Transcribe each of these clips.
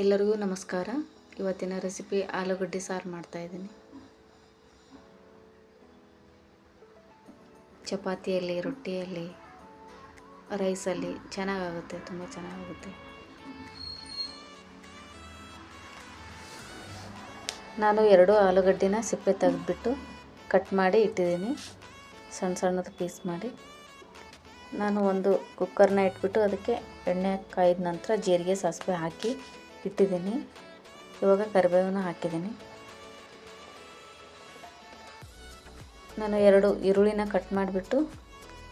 ಎಲ್ಲರಿಗೂ ನಮಸ್ಕಾರ. ಇವತ್ತಿನ ರೆಸಿಪಿ ಆಲೂಗಡ್ಡೆ ಸಾರು ಮಾಡ್ತಾಯಿದ್ದೀನಿ. ಚಪಾತಿಯಲ್ಲಿ, ರೊಟ್ಟಿಯಲ್ಲಿ, ರೈಸಲ್ಲಿ ಚೆನ್ನಾಗಾಗುತ್ತೆ, ತುಂಬ ಚೆನ್ನಾಗಾಗುತ್ತೆ. ನಾನು 2 ಆಲೂಗಡ್ಡೆನ ಸಿಪ್ಪೆ ತೆಗೆದುಬಿಟ್ಟು ಕಟ್ ಮಾಡಿ ಇಟ್ಟಿದ್ದೀನಿ, ಸಣ್ಣ ಸಣ್ಣದು ಪೀಸ್ ಮಾಡಿ. ನಾನು ಒಂದು ಕುಕ್ಕರ್ನ ಇಟ್ಬಿಟ್ಟು ಅದಕ್ಕೆ ಎಣ್ಣೆ ಕಾಯ್ದ ನಂತರ ಜೀರಿಗೆ ಸಾಸಿವೆ ಹಾಕಿ ಇಟ್ಟಿದ್ದೀನಿ. ಇವಾಗ ಕರಿಬೇವನ್ನ ಹಾಕಿದ್ದೀನಿ. ನಾನು 2 ಈರುಳ್ಳಿನ ಕಟ್ ಮಾಡಿಬಿಟ್ಟು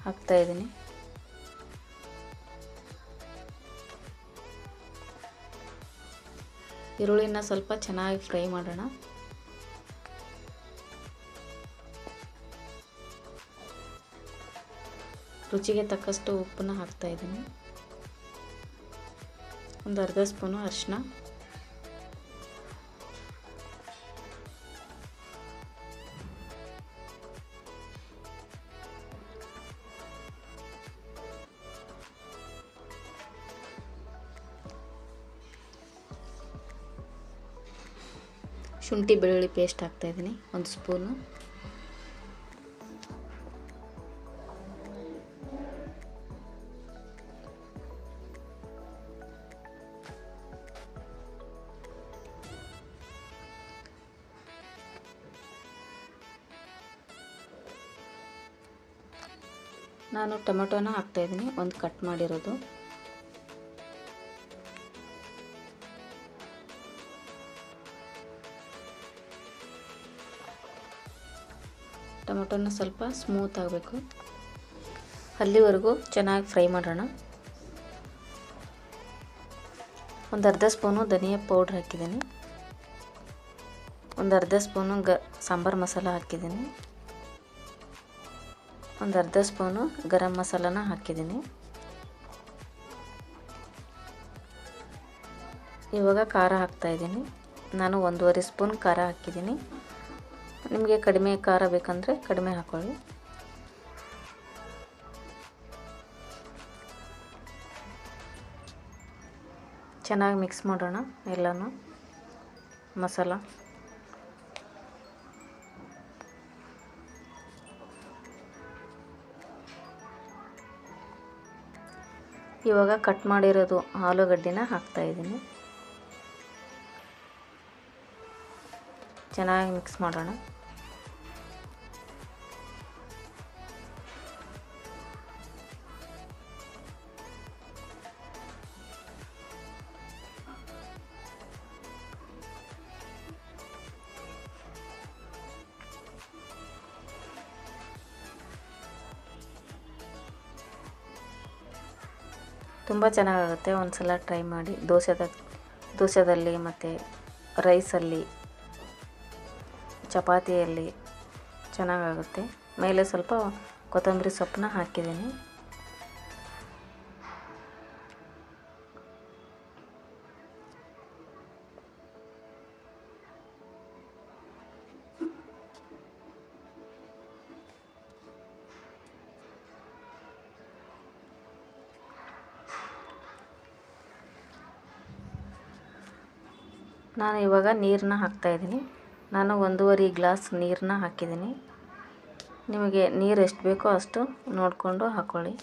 ಹಾಕ್ತಾಯಿದ್ದೀನಿ. ಈರುಳ್ಳಿನ ಸ್ವಲ್ಪ ಚೆನ್ನಾಗಿ ಫ್ರೈ ಮಾಡೋಣ. ರುಚಿಗೆ ತಕ್ಕಷ್ಟು ಉಪ್ಪನ್ನ ಹಾಕ್ತಾಯಿದ್ದೀನಿ. ಒಂದು ಅರ್ಧ ಸ್ಪೂನು ಅರಿಶಿನ, ಶುಂಠಿ ಬೆಳ್ಳುಳ್ಳಿ ಪೇಸ್ಟ್ ಹಾಕ್ತಾಯಿದ್ದೀನಿ 1 ಸ್ಪೂನು. ನಾನು ಟೊಮೆಟೊನ ಹಾಕ್ತಾಯಿದ್ದೀನಿ, ಒಂದು ಕಟ್ ಮಾಡಿರೋದು. ಟೊಮೆಟೊನ ಸ್ವಲ್ಪ ಸ್ಮೂತ್ ಆಗಬೇಕು, ಅಲ್ಲಿವರೆಗೂ ಚೆನ್ನಾಗಿ ಫ್ರೈ ಮಾಡೋಣ. ಒಂದು ಅರ್ಧ ಸ್ಪೂನು ಧನಿಯಾ ಪೌಡ್ರ್ ಹಾಕಿದ್ದೀನಿ. ಒಂದು ಅರ್ಧ ಸ್ಪೂನು ಸಾಂಬಾರು ಮಸಾಲ ಹಾಕಿದ್ದೀನಿ. ಒಂದು ಅರ್ಧ ಸ್ಪೂನು ಗರಂ ಮಸಾಲನ ಹಾಕಿದ್ದೀನಿ. ಇವಾಗ ಖಾರ ಹಾಕ್ತಾಯಿದ್ದೀನಿ. ನಾನು 1.5 ಸ್ಪೂನ್ ಖಾರ ಹಾಕಿದ್ದೀನಿ. ನಿಮಗೆ ಕಡಿಮೆ ಖಾರ ಬೇಕಂದರೆ ಕಡಿಮೆ ಹಾಕ್ಕೊಳ್ಳಿ. ಚೆನ್ನಾಗಿ ಮಿಕ್ಸ್ ಮಾಡೋಣ ಎಲ್ಲನೂ ಮಸಾಲ. ಇವಾಗ ಕಟ್ ಮಾಡಿರೋದು ಆಲೂಗಡ್ಡೆನ ಹಾಕ್ತಾಯಿದ್ದೀನಿ. ಚೆನ್ನಾಗಿ ಮಿಕ್ಸ್ ಮಾಡೋಣ. ತುಂಬ ಚೆನ್ನಾಗಾಗುತ್ತೆ, ಒಂದು ಸಲ ಟ್ರೈ ಮಾಡಿ. ದೋಸೆದಲ್ಲಿ ಮತ್ತು ರೈಸಲ್ಲಿ, ಚಪಾತಿಯಲ್ಲಿ ಚೆನ್ನಾಗಾಗುತ್ತೆ. ಮೇಲೆ ಸ್ವಲ್ಪ ಕೊತ್ತಂಬರಿ ಸೊಪ್ಪನ್ನ ಹಾಕಿದ್ದೀನಿ. ನಾನು ಇವಾಗ ನೀರನ್ನ ಹಾಕ್ತಾಯಿದ್ದೀನಿ. ನಾನು 1.5 ಗ್ಲಾಸ್ ನೀರನ್ನ ಹಾಕಿದ್ದೀನಿ. ನಿಮಗೆ ನೀರು ಎಷ್ಟು ಬೇಕೋ ಅಷ್ಟು ನೋಡಿಕೊಂಡು ಹಾಕ್ಕೊಳ್ಳಿ.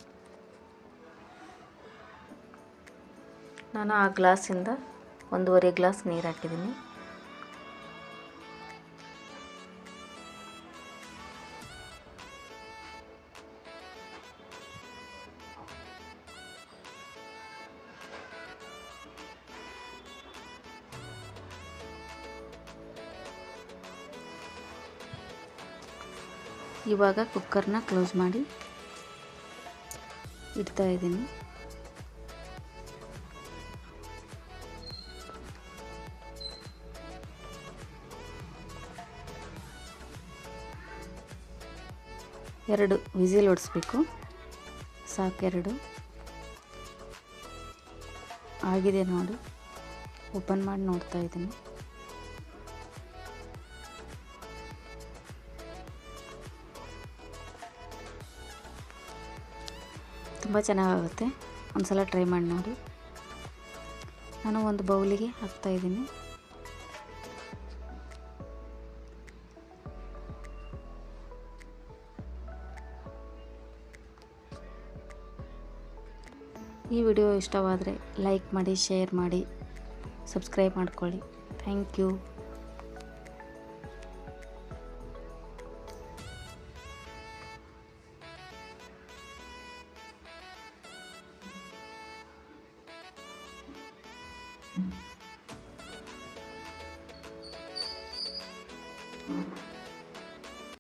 ನಾನು ಆ ಗ್ಲಾಸಿಂದ 1.5 ಗ್ಲಾಸ್ ನೀರು ಹಾಕಿದ್ದೀನಿ. ಇವಾಗ ಕುಕ್ಕರ್ನ ಕ್ಲೋಸ್ ಮಾಡಿ ಇಡ್ತಾಯಿದ್ದೀನಿ. ಎರಡು ವಿಸಿಲ್ ಹೊಡಿಸ್ಬೇಕು, ಸಾಕು. 2 ಆಗಿದೆ ನೋಡಿ. ಓಪನ್ ಮಾಡಿ ನೋಡ್ತಾಯಿದ್ದೀನಿ. ತುಂಬ ಚೆನ್ನಾಗಾಗುತ್ತೆ, ಒಂದು ಸಲ ಟ್ರೈ ಮಾಡಿ ನೋಡಿ. ನಾನು ಒಂದು ಬೌಲಿಗೆ ಹಾಕ್ತಾಯಿದ್ದೀನಿ. ಈ ವಿಡಿಯೋ ಇಷ್ಟವಾದರೆ ಲೈಕ್ ಮಾಡಿ, ಶೇರ್ ಮಾಡಿ, ಸಬ್ಸ್ಕ್ರೈಬ್ ಮಾಡ್ಕೊಳ್ಳಿ. Thank you.